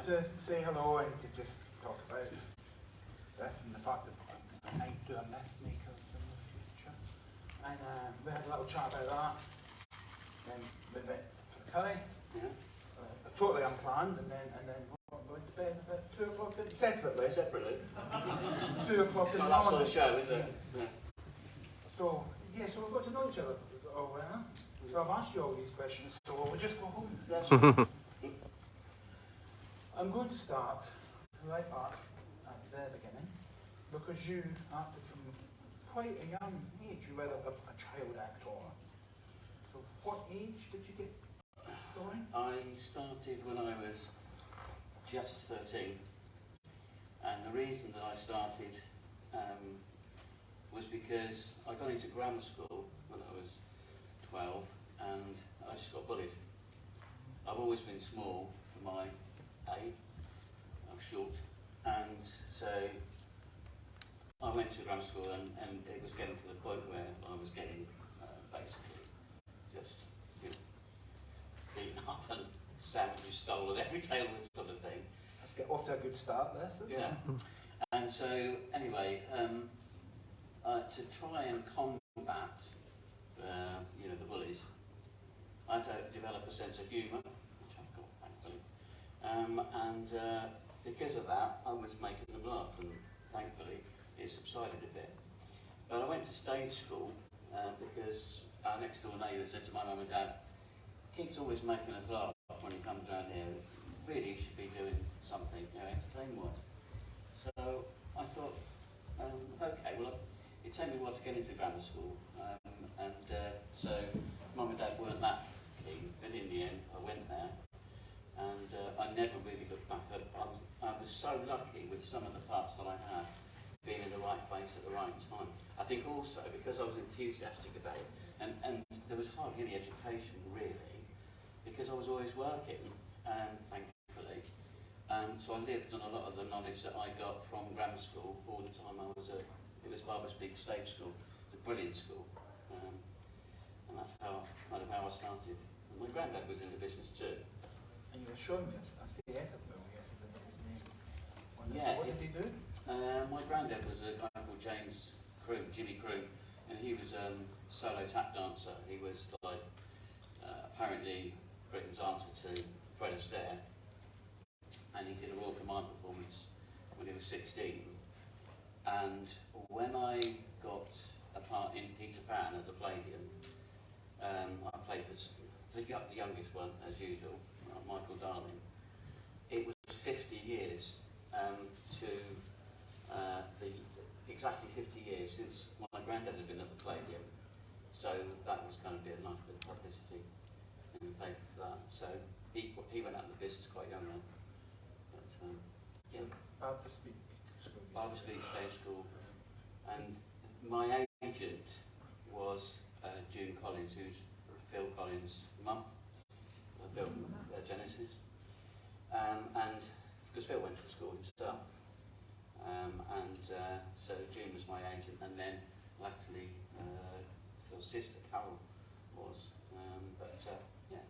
to say hello and to just talk about this and the fact that I might do a myth makers in the future. And we had a little chat about that. Then we went for the curry. Yeah. Totally unplanned, and then went to bed about 2 o'clock separately. 2 o'clock in the morning. Not that sort of show, is it? Yeah. So we've got to know each other all well. So I've asked you all these questions, so we'll just go home. I'm going to start right back at the very beginning, because you acted from quite a young age. You were a child actor. So what age did you get going? I started when I was just 13, and the reason that I started was because I got into grammar school when I was 12, and I just got bullied. I've always been small for my age. I'm short, and so I went to grammar school, and it was getting to the point where I was getting basically just beaten up and sandwiches stolen every day, all this sort of thing. Let's get off to a good start there, isn't it? Yeah. And so anyway, to try and combat the bullies, I had to develop a sense of humour, which I've got, thankfully. And because of that, I was making them laugh, and thankfully it subsided a bit. But I went to stage school because our next door neighbour said to my mum and dad, "Keith's always making us laugh when he comes down here. Really, he should be doing something, entertainment-wise." So I thought, okay, well, it took me a while to get into grammar school, so mum and dad weren't that keen, but in the end I went there, and I never really looked back. I was so lucky with some of the parts that I had, being in the right place at the right time. I think also because I was enthusiastic about it, and there was hardly any education really, because I was always working, thankfully. So I lived on a lot of the knowledge that I got from grammar school all the time. It was Barbara Speake Stage School, it's a brilliant school, and that's how I started. And my granddad was in the business too. And you were showing me a theatre film yesterday, his name. Yeah. So what did he do? My granddad was a guy called Jimmy Crew, and he was a solo tap dancer. He was like apparently Britain's answer to Fred Astaire, and he did a Royal Command performance when he was 16. And when I got a part in Peter Pan at the Palladium, I played the youngest one, as usual, Michael Darling. It was 50 years exactly 50 years since my granddad had been at the Palladium. So that was going to be a nice bit of publicity, and we played for that. So he went out of the business quite young then. But yeah. Barbara Speake School. Barbara Speake Stage School. And my agent was June Collins, who's Phil Collins' mum, Phil Genesis. And because Phil went to school himself. So June was my agent, and then latterly Phil's sister Carol was. Yeah.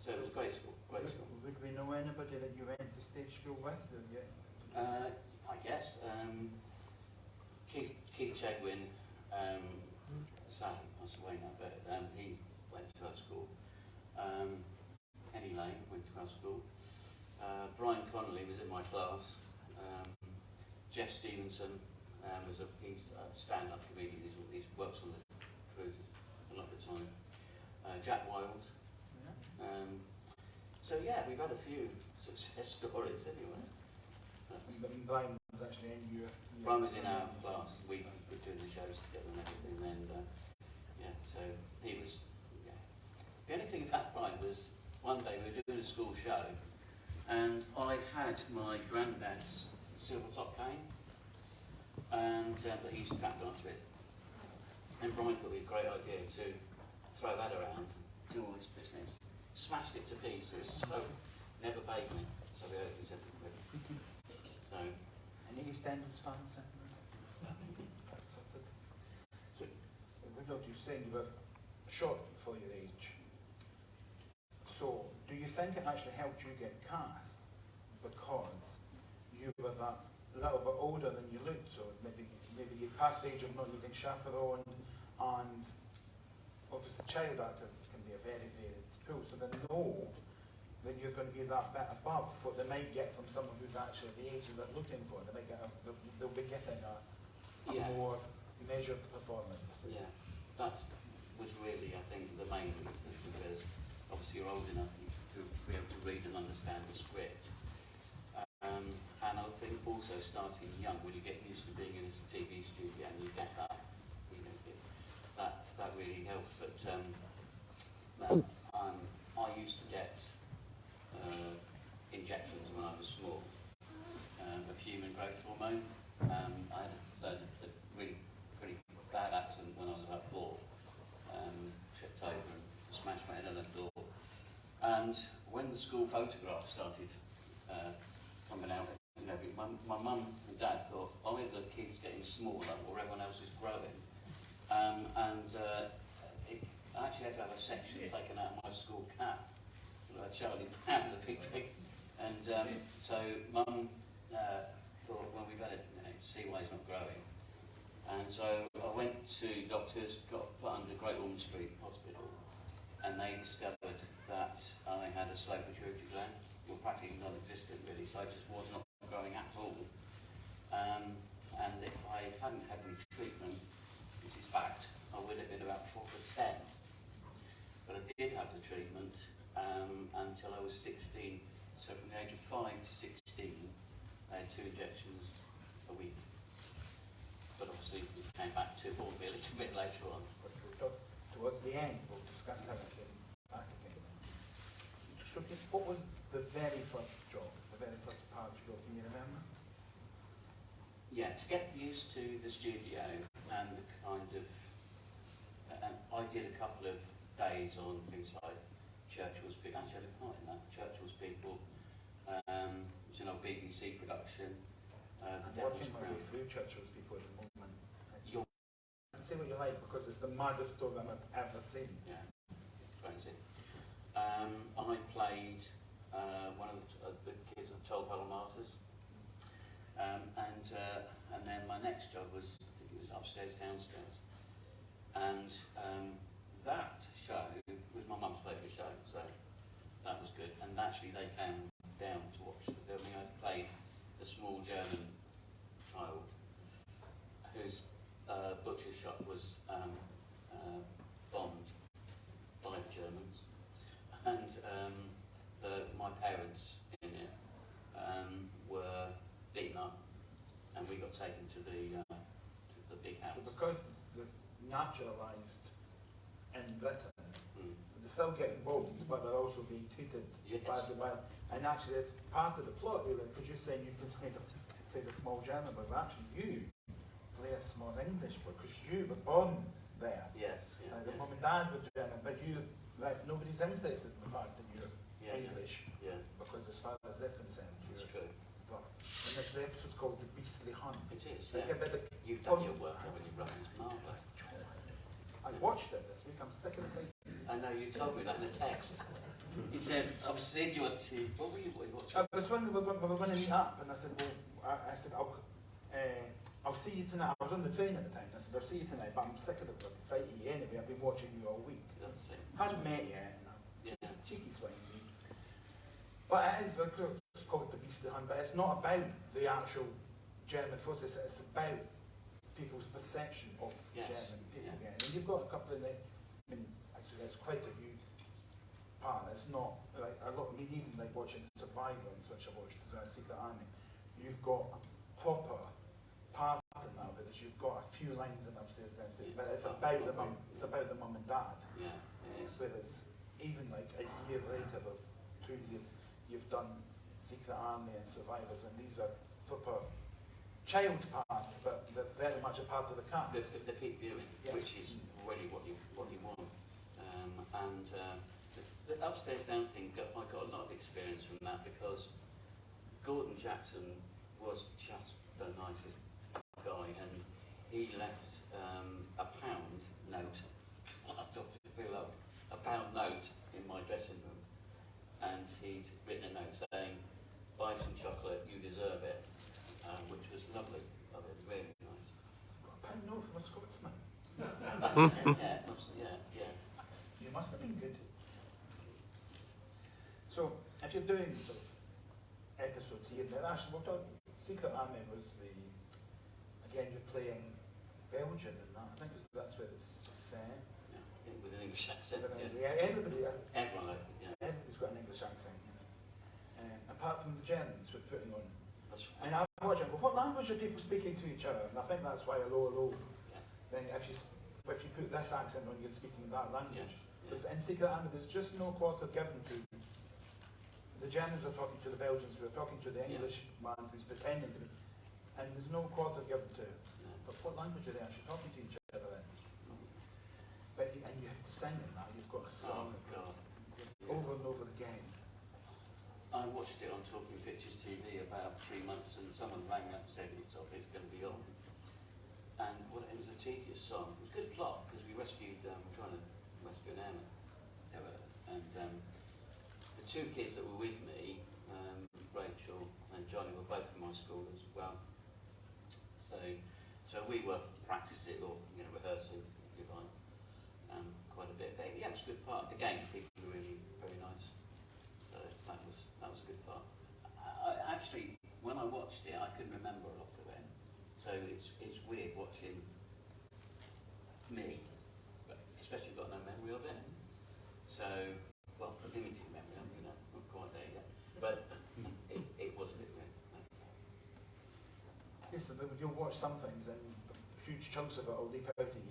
So it was a great school, great school. Would we know anybody that you went to stage school with? I guess. Keith Chegwin, sadly passed away now, but he went to our school. Penny Lane went to our school. Brian Connolly was in my class. Jeff Stevenson he's a stand-up comedian. He works on the cruises a lot of the time. Jack Wild. So yeah, we've had a few success stories anyway. Brian was actually in your... Brian was in our class. We were doing the shows together and everything, and so he was. Yeah. The only thing about Brian was one day we were doing a school show, and I had my granddad's silver top cane, and that he used to tap dance with. And Brian thought it was a great idea to throw that around, do all this business, smashed it to pieces, so never paid me. So we opened it. So. Any EastEnders fans? So, you're saying you were short for your age. So, do you think it actually helped you get cast because you were that little bit older than you looked, so maybe you passed the age of not needing chaperone, and obviously child actors can be a very, very cool, so they know that you're going to be that bit above what they might get from someone who's actually the age that they're looking for. They might get they'll be getting a more measured performance. Yeah, that was really, I think, the main reason, because obviously you're old enough to be able to read and understand the script. And I think also starting young, when you get used to being in a TV studio and you get that, you know, that really helps. But I used to get injections when I was small of human growth hormone. I had a really pretty bad accident when I was about 4. Tripped over and smashed my head on the door. And when the school photographs started coming out, you know, my mum and dad thought either the kid's getting smaller or everyone else is growing. I actually had to have a section taken out of my school cap, like Charlie Brown, the big pig. And so Mum thought, well, we better see why he's not growing. And so I went to doctors, got put under Great Ormond Street Hospital, and they discovered that I had a slow pituitary gland, well, practically non-existent really, so I just was not growing at all. And if I hadn't had any treatment, this is fact, I would have been about 4 foot 10. But I did have the treatment until I was 16. So from the age of 5 to 16, I had 2 injections a week. But obviously it came back to Whooverville a little bit later on. But towards the end, we'll discuss how it came back again. So what was the very first job, the very first part job, can you remember? Yeah, to get used to the studio and the kind of, and I did a couple of days on things like Churchill's People, actually I had a part in that, Churchill's People, it was an old BBC production. I'm working my way through Churchill's People at the moment. Say what you like, because it's the maddest program I've ever seen. Yeah, crazy. I played one of the kids of Toll Hall Martyrs. And then my next job was, I think it was Upstairs, Downstairs. And that show was my mum's favourite show, so that was good. And actually they came down to watch the filming. I played a small German child whose butcher's shop was bombed by the Germans. And my parents in it were beaten up, and we got taken to the big house. So because they're naturalised in Britain, they're still getting bombed, but they're also being treated badly. And actually, it's part of the plot, really, because you're saying you've just played a small German, but actually you play a small English boy, because you were born there. Yes. Yeah, the mum and dad were German, but nobody's interested in the fact that you're English. Yeah. Because as far as they're concerned, that's true. And the episode's called The Beastly Hunt. It is, yeah. You've done your work, haven't you, Brian? It's marvellous. I watched it this week, I'm sick of the sight. I know, you told me that in the text. He said, I've seen you on TV. What were you watching? I was when we were going to meet up, and I said, well, I'll see you tonight. I was on the train at the time, and I said, I'll see you tonight, but I'm sick of the sight of you anyway. I've been watching you all week. That's it. Hadn't met yet, and Yeah. cheeky swine. But it is called The Beastly Hunt, but it's not about the actual German forces, it's about people's perception of German people. Yeah. And you've got a couple of actually there's quite a huge part. It's not like a lot, even like watching Survivors, which I watched as well, Secret Army, you've got a proper part in that, because you've got a few lines in Upstairs, Downstairs, but it's about the mum, and dad. Yeah. Whereas even like a year later, or 2 years, you've done Secret Army and Survivors, and these are proper child parts, but they're very much a part of the cast. The peak viewing, which is really what you want. The Upstairs Down thing, I got a lot of experience from that, because Gordon Jackson was just the nicest guy, and he left a pound note, a pound note in my dressing room, and he'd written a note saying, buy some You must have been good. So, if you're doing sort of episodes here and there, actually, we're talking, Secret Army was again, you're playing Belgian and that. I think that's where it's set. Yeah, with an English accent. Everybody's got an English accent. Apart from the Germans, we're putting on. That's right. And I'm watching, well, what language are people speaking to each other? And I think that's why hello. Then if you put this accent on, you're speaking that language. Because in Secret Army, there's just no quarter given to. The Germans are talking to the Belgians, who are talking to the English man who's pretending to be, and there's no quarter given to. But what language are they actually talking to each other in? And you have to sing in that. You've got a song over and over again. I watched it on Talking Pictures TV about 3 months, and someone rang up and said it's going to be on. And it was a tedious song. It was a good plot because we rescued, trying to rescue an airman. And the two kids that were with me, Rachel and Johnny, were both from my school as well. So we were practiced it or rehearsing, if you like, quite a bit. But yeah, it was a good part. Again, people were really very nice. So that was a good part. Actually, when I watched it, I couldn't remember a lot of it. So it's weird watching me, but especially got no memory of it. So, well, a limited memory, not quite there yet. But it was a bit weird. Yes, and you'll watch some things and huge chunks of it will leap out at you.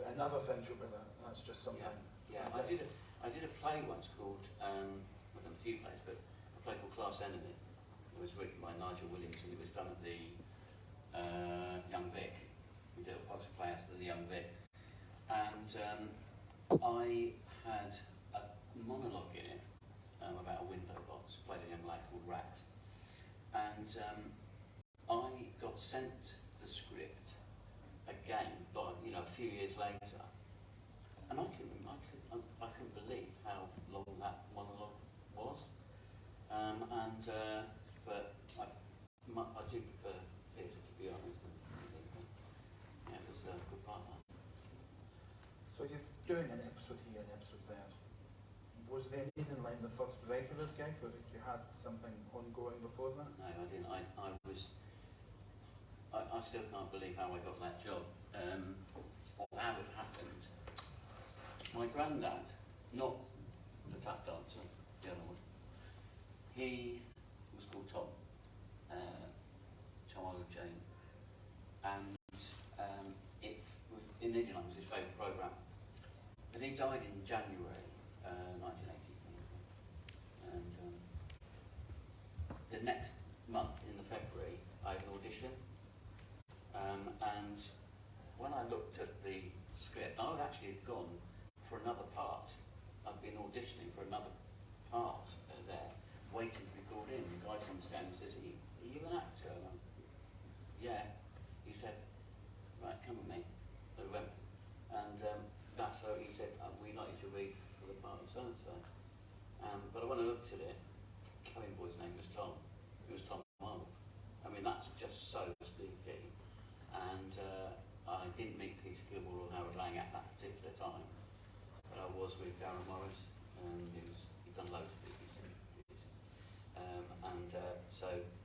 And other things you'll be like, that's just something. Yeah. I did a play once called, I've done a few plays, but a play called Class Enemy. It was written by Nigel Williams, and it was done at the Young Vic. We did a play out at the Young Vic. And I had a monologue in it about a window box, played a young lad called Rax. And I got sent the script again, by a few years later, and I couldn't believe how long that monologue was. But I do prefer theatre, to be honest. Yeah, it was a good part of that. So you're doing an episode here, an episode there. Was there anything like the first regular gig, or did you had something ongoing before that? No, I didn't. I still can't believe how I got that job, or how it happened. My granddad, not the tap dancer, the other one, he was called Tom Jane, and in Indian was his favourite programme. But he died in January 1980, and the next month, in the February, I had an audition. And when I looked at the script, I would actually have gone for another part. I'd been auditioning for another part there, waiting to be called in. The guy comes down and says, are you an actor? And yeah. He said, right, come with me. So we went. And that's how he said, we'd like you to read for the part of so-and-so. But when I looked at it, Cohen boy's name was Tom. It was Tom Marvel. I mean, that's just so spooky. And I didn't meet Peter Gilmore or Howard Lang at that particular time, but I was with Darren Morris, he'd done loads of BBC.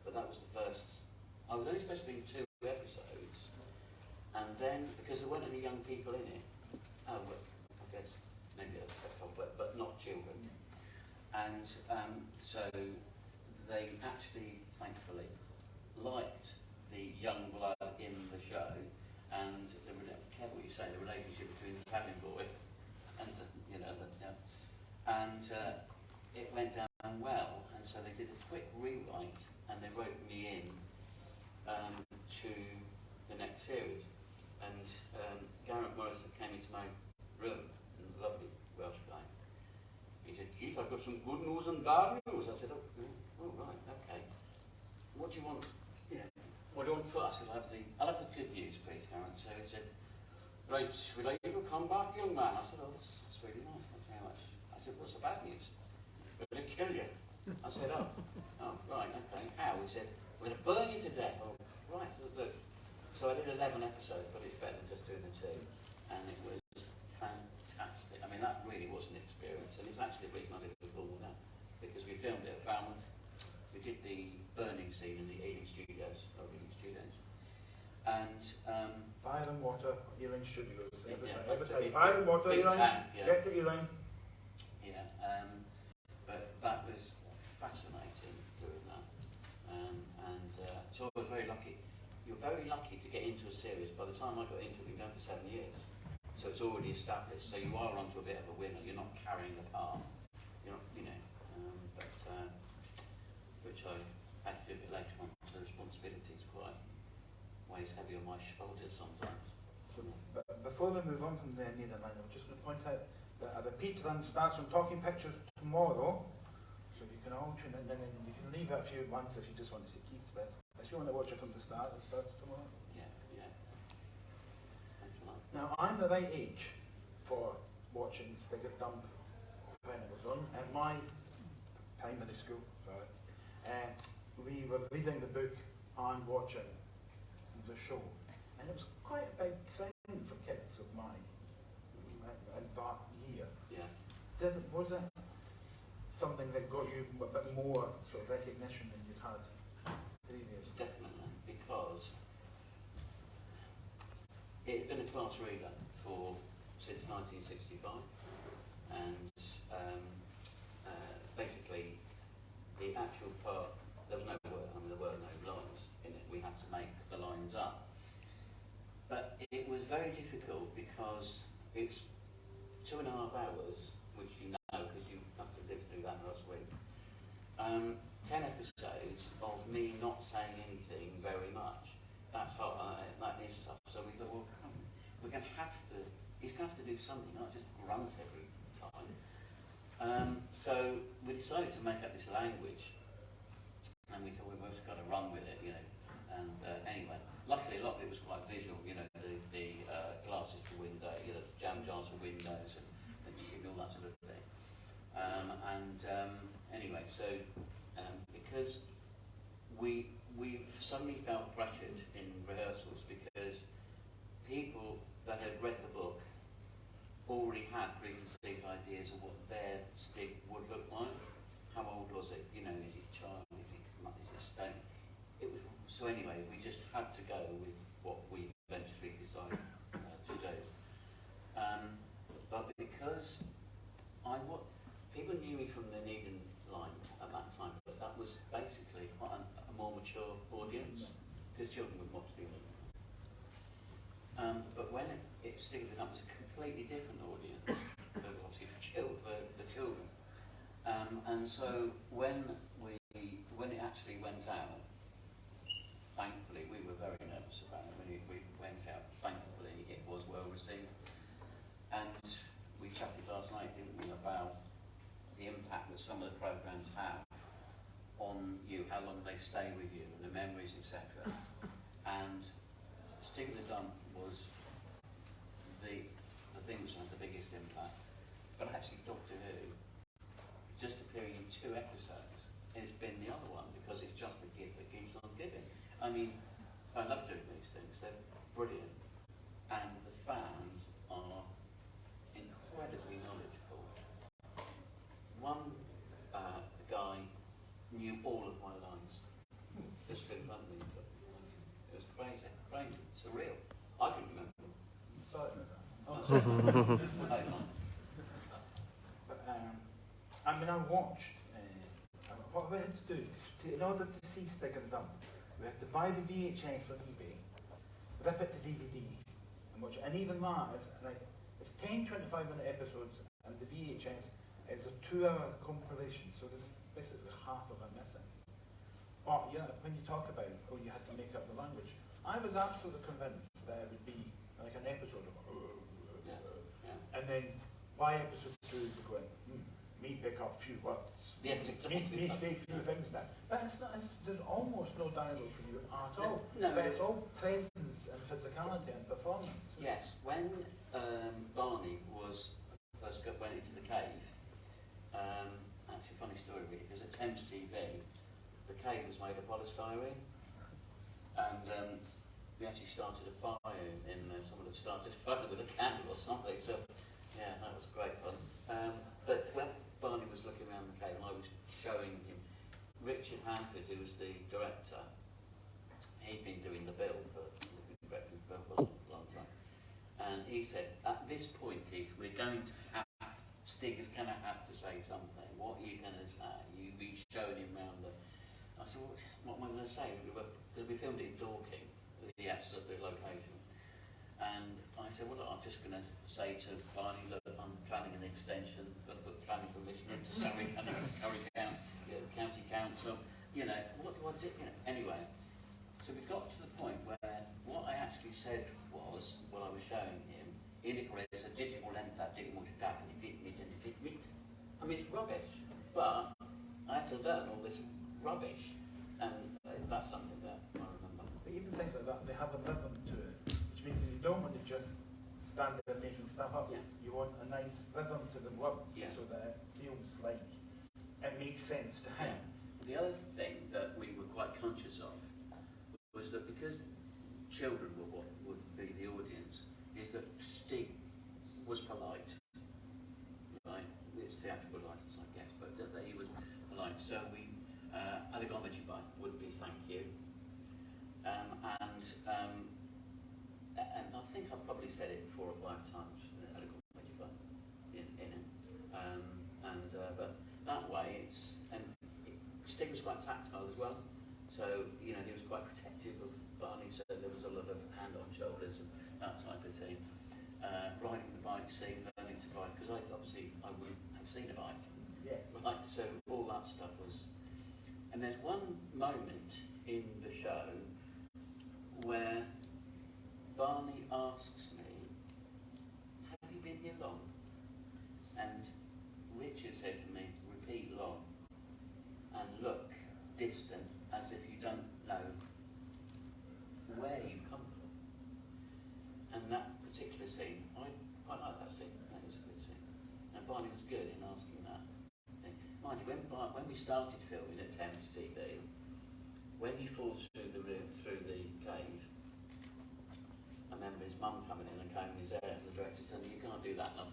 But that was the first. I was only supposed to be in 2 episodes, and then because there weren't any young people in it, I guess maybe a but not children, and so they actually, thankfully, liked the young blood in the show, and careful what you say, the relationship between the cabin boy and it went down well, and so they did a quick rewrite, and they wrote me in to the next series, and Garrett Morrison came into my room, and a lovely Welsh guy. He said, Keith, I've got some good news and bad news. I said, oh right, okay. What do you want? What do you want first? I'll have the good news, please, Karen. So he said, right, will I ever come back, young man? I said, oh, that's really nice, thanks very much. I said, what's the bad news? We're going to kill you. I said, oh, right, okay. How? He said, we're going to burn you to death. Oh, right, look. So I did 11 episodes, but it's better than just doing the 2. And it was and Fire and Water, Ealing Studios. Every yeah, time. that's a big, Fire and Water, big Ealing. tank, yeah. Get to Ealing. Yeah, but that was fascinating doing that, so I was very lucky. You're very lucky to get into a series. By the time I got into it, we've been going for 7 years, so it's already established. So you are onto a bit of a winner. You're not carrying the part. You're not, which I had to do a bit later on. So the responsibility is quite weighs heavy on my shoulders sometimes. But before we move on from the Neil and Line, I'm just going to point out that a repeat run starts from Talking Pictures tomorrow, so you can all tune in, and then you can leave it a few months if you just want to see Keith's best. If you want to watch it from the start, it starts tomorrow. Yeah, yeah. Thanks a lot. Now, I'm the right age for watching Stick It Dump when it was on at my primary school. Sorry, we were reading the book and watching the show, and it was quite a big thing for kids of mine in that year. Yeah. Was it something that got you a bit more sort of recognition than you'd had previously? Definitely, because it had been a class reader since 1965, and basically the actual part, there was no word, there were no lines in it. We had to make the lines up. But it was very difficult because it's 2.5 hours, which you know because you have to live through that last week. 10 episodes of me not saying anything very much. That's hard, that is tough. So we thought, well, he's going to have to do something, not just grunt every time. So we decided to make up this language, and we thought we've just got to run with it, And anyway, luckily a lot of it was quite visual, the glasses for window, jam jars for windows, and all that sort of thing. Anyway, so because we suddenly felt pressured in rehearsals because people that had read the book already had preconceived ideas of what their stick would look like. How old was it? Is it child? Is it stone? It was. So anyway, we just had to go with what we eventually decided to do. But because people knew me from the Needham line at that time, but that was basically quite a more mature audience because children would watch the movie. But when it Stick It Up was a completely different audience, obviously for the children. And so when it actually went out, thankfully we were very nervous about it. When it went out, thankfully it was well received. And we chatted last night, didn't we, about the impact that some of the programmes have on you, how long they stay with you, and the memories, etc. And Stick It Dump was the thing which had the biggest impact. But actually Doctor Who, just appearing in 2 episodes, has been the other one because it's just the gift that keeps on giving. I mean, I love doing these things, they're brilliant. And the fans are incredibly knowledgeable. One guy knew all of my lines. Just couldn't run me. It was crazy, surreal. I couldn't remember them. Sorry about that. But I watched. What we had to do in order to see Stick It Dump, we had to buy the VHS on eBay, rip it to DVD, and watch it. And even that is it's 10 25-minute episodes, and the VHS is a 2-hour compilation. So there's basically half of it missing. But yeah, when you talk about you had to make up the language, I was absolutely convinced that it would be like an episode of and then by episode 2 we're going, me pick up a few words. Yeah, exactly. Me say a few things now. But there's almost no dialogue from you at all. No, but it's all presence and physicality and performance. Yes, when Barney first went into the cave, actually funny story really, because at Thames TV, the cave was made of polystyrene, and we actually started a fire in someone had started a fire with a candle or something, so yeah, that was great fun. But when Barney was looking around the cave and I was showing him, Richard Hanford, who was the director, he'd been doing the bill for he said, at this point, Keith, we're going to have, Stig is going to have to say something. What are you going to say? You be showing him around the... I said, what am I going to say? Because we filmed it in Dorking, the absolute location. And I said, well, look, I'm just going to say to Barney, look, I'm planning an extension, got to put planning permission into Surrey County Council. You know, what do I do? You know, anyway, so we got to the point where what I actually said was, what I was showing him, integrates a digital length that didn't want to tap and it. I mean, it's rubbish, but I had to learn all this rubbish, and that's something that I remember. But even things like that, they have a rhythm to it, which means that you don't want to just stand there making stuff up. Yeah. You want a nice rhythm to the words, Yeah. so that it feels like it makes sense to him. The other thing that we were quite conscious of was that because children were what would be the audience, is that Stig was polite. Right? It's theatrical license, I guess, but that he was polite. So we, Aligomedy would be thank you. And I think I've probably said it 4 or 5 times, Aligomedy in it. But that way it's, and Stig was quite tactile as well. So, you know, he was quite protective of Barney, so there was a lot of hand on shoulders and that type of thing. Riding the bike, learning to ride, because I wouldn't have seen a bike. Yes. Right, so all that stuff was... And there's one moment in the show where Barney asks me, have you been here long? And Richard said to me, repeat long, and look distant, as if you don't know where you've come from. And that particular scene, I like that scene. That is a good scene. And Barney was good in asking that thing. Mind you, when we started filming at Thames TV, when he falls through the room, through the cave, I remember his mum coming in and combing his hair, and the director said, "You can't do that, love."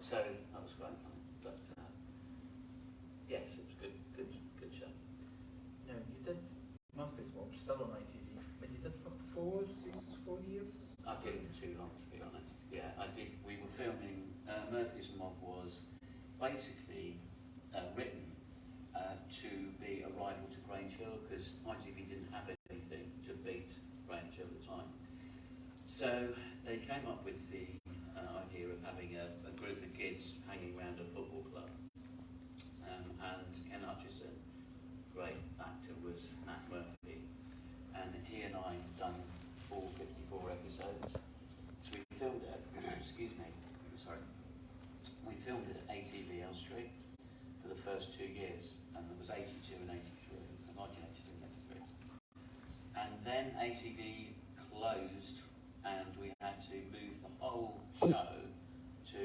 So that was quite funny. But yes, it was good show. Now, you did Murphy's Mob, still on ITV, but you did for 4 seasons, 4 years? I did it for too long, to be honest. Yeah, I did. We were filming, Murphy's Mob was basically written to be a rival to Grange Hill, because ITV didn't have anything to beat Grange Hill at the time. So they came up with the idea of having a group of kids hanging around a football club. And Ken Hutchison, great actor, was Matt Murphy, and he and I had done all 54 episodes. So we filmed it, excuse me, sorry, we filmed it at ATV L Street for the first 2 years, and there was 82 and 83, 1982 and 83. And then ATV closed, and we had to move the whole show to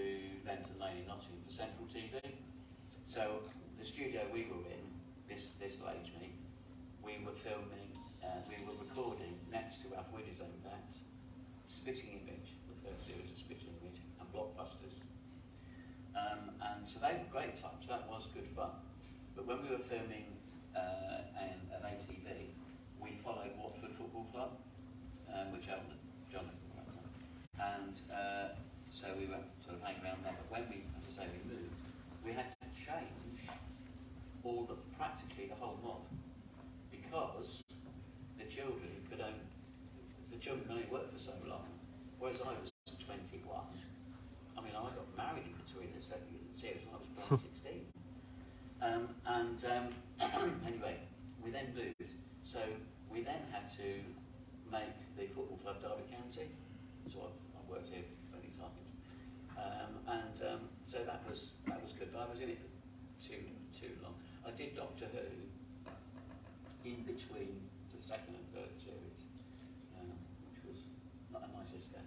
Lenton Lane in Nottingham for Central TV. So the studio we were in, this will age me, we were filming, we were recording next to our Wheaties Impact, Spitting Image, referred to as a Spitting Image, and Blockbusters. And so they were great times, that was good fun. But when we were filming an ATV, we followed Watford Football Club, which owned Jonathan. And so we were sort of hanging around there. But when we, as I say, we moved, we had to change practically the whole mob, because the children could only work for so long, whereas I was 21. I mean, I got married in between the series when I was probably 16. Anyway, we then moved, so we then had to make the football club Derby County. So I worked here 20 times, so that was good. But I was in it for too long. I did Doctor Who in between the 2nd and 3rd series, which was not a nice escape.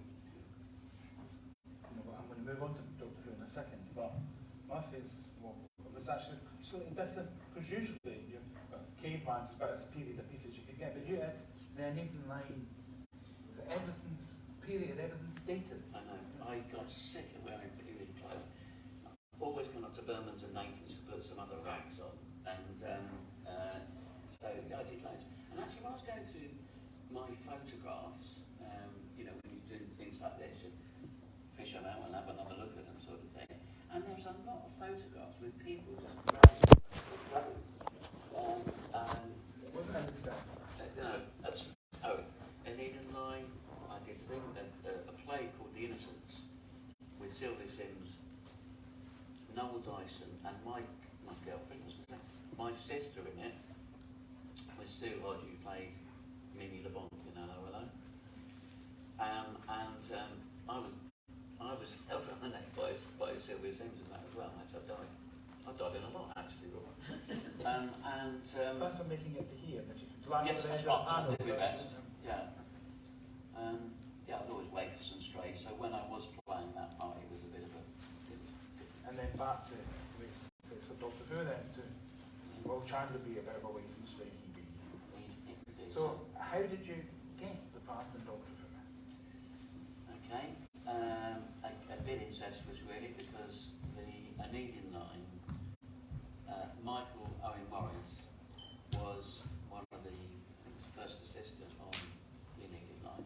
I'm going to move on to Doctor Who in a second, but Murphy's Mob was actually slightly different, because usually Caveman's is about as period of pieces you could get, but you had the enabling line, everything's period, everything's dated. I know. I got sick of wearing period clothes. Always gone up to Berman's and Nathan's to put some other rags on, and so I did loads. And actually, when I was going through my photographs, you know, when you're doing things like this, and fish them out and have another look at them, sort of thing. And there's a lot of photographs with people just grabbing clothes. Wasn't that this guy? No, that's in Eden Line. I did a play called The Innocents with Sylvia Sims, Noel Dyson, and my girlfriend, my sister in it was Sue Hodge, who played Mimi LeBlanc in Hello Hello. I was held on the neck by Sylvia Sims and that as well. Actually, I died in a lot, actually. Thanks for making it to here, but you can Yes, that's right. I did my best. Yeah. Yeah, I'd always wait for some strays. So when I was playing that part, it was a bit of a. And then back to for Doctor Who then to well, trying to be a bit of a wait from stray he be. So how did you get the part in Doctor Who? Okay. A bit incestuous really, because the Anedian line, Michael Owen Morris was one of the first assistants on the Anedian line,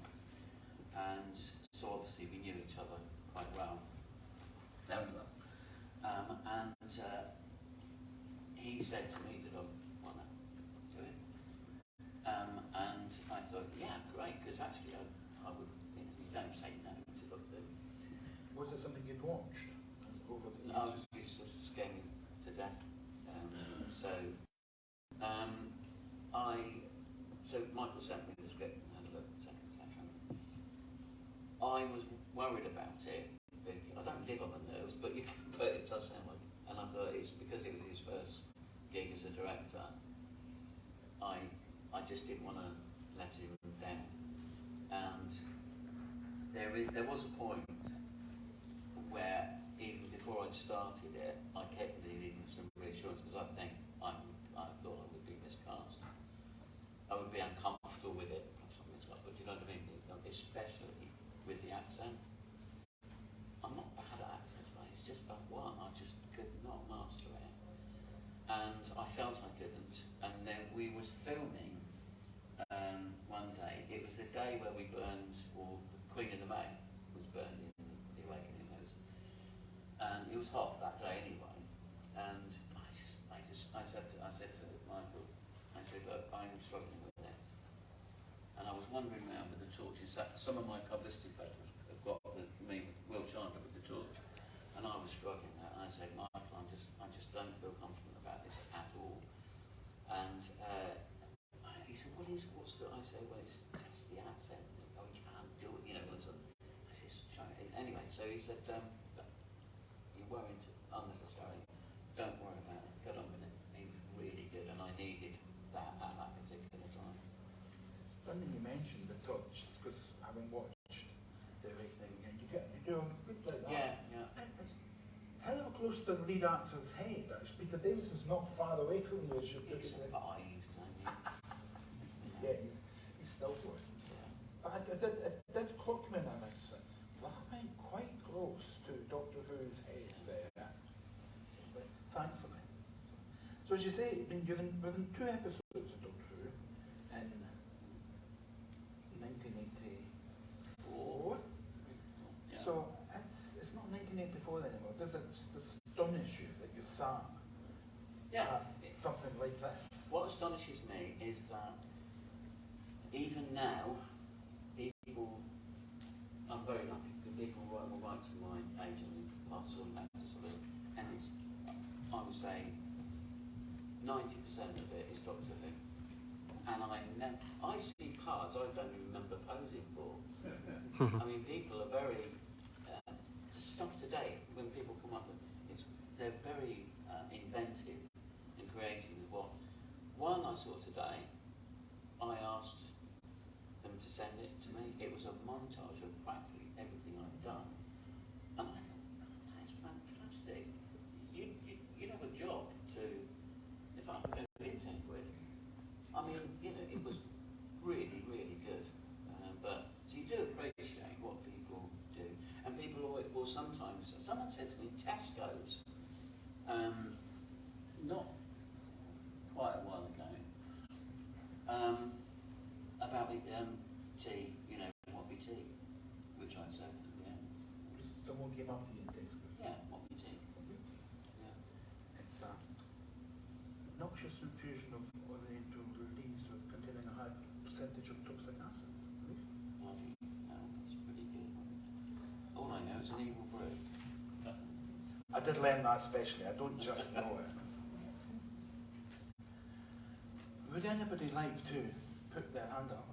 and so obviously we knew each other quite well. He said to me, did I want to do it? And I thought, yeah, great, because actually I would, you don't say no to Doctor Who. Was it something you'd watched over the years? I was sort of scared to death. So Michael sent me the script and had a look, etc. I was worried about it. I don't live on the nerves, but it does sound like. And I thought it's because it was his first gig as a director. I just didn't want to let him down. And there was a point where even before I'd started it, I kept needing some reassurance because I thought I would be miscast. I would be uncomfortable with it, perhaps not miscast, but you know what I mean? Especially with the accent. I'm not bad at accents, right? It's just that one, I just could not master it. And I felt I couldn't. And then we was filming one day. It was the day where we burned, or the Queen of the May was burned in the Awakening. And it was hot that day anyway. And I said to Michael, I said, look, I'm struggling with this. And I was wandering around with the torches. Some of my publicity papers have got me, Will Chandler, with the torch. And I was struggling with that. And I said, Michael, I just don't feel comfortable about this at all. And he said, what's the, I said, well, it's just the accent. Oh, you can't do it, you know. I said, try it. Anyway, so he said, you're worried unnecessarily. Don't worry about it. Get on with it. He was really good, and I needed that at that particular time. It's funny you mentioned the touch, because having watched The Awakening, and you do a bit like that. Yeah. How close to the lead actor's head? Peter Davison's not far away from you. He survived, Yeah, he's still working. Yeah. But it did clock me now. That went quite close to Doctor Who's head there. But thankfully. So as you say, you're within 2 episodes of Doctor Who in 1984. Yeah. So it's not 1984 anymore. Does it astonish you that you sat something like this? What astonishes me is that even now, I'm very lucky because people will write to my agent and pass on that to sort of, and it's, I would say, 90% of it is Doctor Who. And I see parts I don't even remember posing for. I mean, people are very, stuff today, when people come up with, they're very inventive and creative with what. One I saw today, I asked them to send it to me. It was a montage of practically everything I've done. And I thought, God, that's fantastic. You'd have a job to, if I could go into it. I mean, it was really, really good. But so you do appreciate what people do. And people will sometimes, someone said to me, Tesco's, not quite a while ago, about the tea, what we tea, which coffee and tastes good. Yeah, moppy tea. Yeah. It's a noxious infusion of oriental leaves with containing a high percentage of toxic acids. Bloody hell, that's pretty good. All I know is an evil brew. I did learn that specially, I don't just know it. Would anybody like to put their hand up?